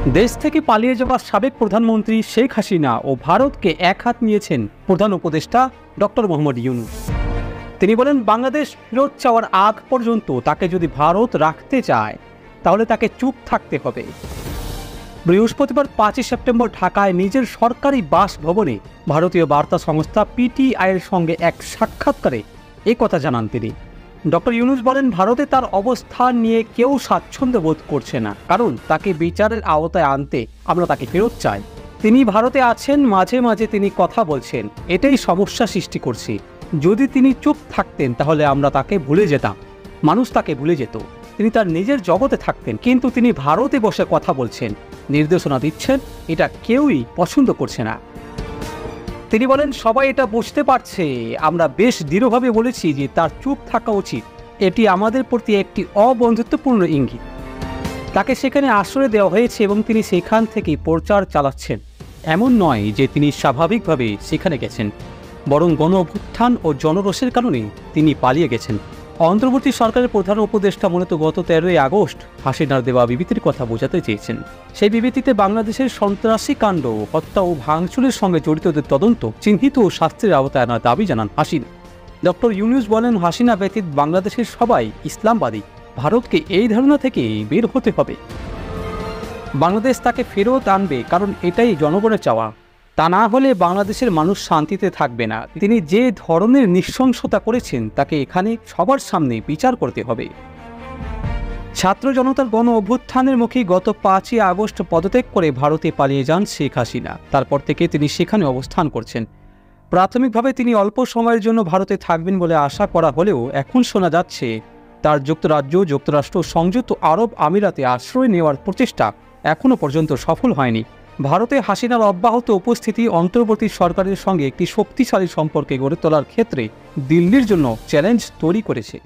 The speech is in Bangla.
দেশ থেকে পালিয়ে যাওয়া সাবেক প্রধানমন্ত্রী শেখ হাসিনা ও ভারতকে এক হাত নিয়েছেন প্রধান উপদেষ্টা ডক্টর মোহাম্মদ ইউনূস। তিনি বলেন, বাংলাদেশ ফেরত চাওয়ার আগ পর্যন্ত তাকে যদি ভারত রাখতে চায় তাহলে তাকে চুপ থাকতে হবে। বৃহস্পতিবার 5 সেপ্টেম্বর ঢাকায় নিজের সরকারি বাসভবনে ভারতীয় বার্তা সংস্থা পিটিআইয়ের সঙ্গে এক সাক্ষাৎকারে কথা জানান তিনি। ডক্টর ইউনূস বলেন, ভারতে তার অবস্থান নিয়ে কেউ স্বাচ্ছন্দ্য বোধ করছে না, কারণ তাকে বিচারের আওতায় আনতে আমরা তাকে ফেরত চাই। তিনি ভারতে আছেন, মাঝে মাঝে তিনি কথা বলছেন, এটাই সমস্যা সৃষ্টি করছে। যদি তিনি চুপ থাকতেন তাহলে আমরা তাকে ভুলে যেতাম, মানুষ তাকে ভুলে যেত। তিনি তার নিজের জগতে থাকতেন, কিন্তু তিনি ভারতে বসে কথা বলছেন, নির্দেশনা দিচ্ছেন, এটা কেউই পছন্দ করছে না। তিনি বলেন, সবাই এটা বুঝতে পারছে, আমরা বেশ দৃঢ়ভাবে বলেছি যে তার চুপ থাকা উচিত। এটি আমাদের প্রতি একটি অবন্ধুত্বপূর্ণ ইঙ্গিত। তাকে সেখানে আশ্রয় দেওয়া হয়েছে এবং তিনি সেখান থেকেই প্রচার চালাচ্ছেন। এমন নয় যে তিনি স্বাভাবিকভাবে সেখানে গেছেন, বরং গণ অভ্যুত্থান ও জনরোষের কারণে তিনি পালিয়ে গেছেন। অন্তর্বর্তী সরকারের প্রধান উপদেষ্টা মূলত গত 13 আগস্ট হাসিনার দেওয়া বিবৃতির কথা বোঝাতে চেয়েছেন। সেই বিবৃতিতে বাংলাদেশের সন্ত্রাসী কাণ্ড, হত্যা ও ভাঙচুরের সঙ্গে জড়িতদের তদন্ত, চিহ্নিত ও শাস্তির আওতায় আনার দাবি জানান হাসিনা। ডক্টর ইউনূস বলেন, হাসিনা ব্যতীত বাংলাদেশের সবাই ইসলামবাদী। ভারতকে এই ধারণা থেকে বের হতে হবে। বাংলাদেশ তাকে ফেরত আনবে, কারণ এটাই জনগণের চাওয়া। তা না হলে বাংলাদেশের মানুষ শান্তিতে থাকবে না। তিনি যে ধরনের নৃশংসতা করেছেন তাকে এখানে সবার সামনে বিচার করতে হবে। ছাত্র জনতার গণ অভ্যুত্থানের মুখে গত 5 আগস্ট পদত্যাগ করে ভারতে পালিয়ে যান শেখ হাসিনা। তারপর থেকে তিনি সেখানে অবস্থান করছেন। প্রাথমিকভাবে তিনি অল্প সময়ের জন্য ভারতে থাকবেন বলে আশা করা হলেও এখন শোনা যাচ্ছে তার যুক্তরাজ্য, যুক্তরাষ্ট্র, সংযুক্ত আরব আমিরাতে আশ্রয় নেওয়ার প্রচেষ্টা এখনও পর্যন্ত সফল হয়নি। ভারতে হাসিনার অব্যাহত উপস্থিতি অন্তর্বর্তী সরকারের সঙ্গে একটি শক্তিশালী সম্পর্কে গড়ে তোলার ক্ষেত্রে দিল্লির জন্য চ্যালেঞ্জ তৈরি করেছে।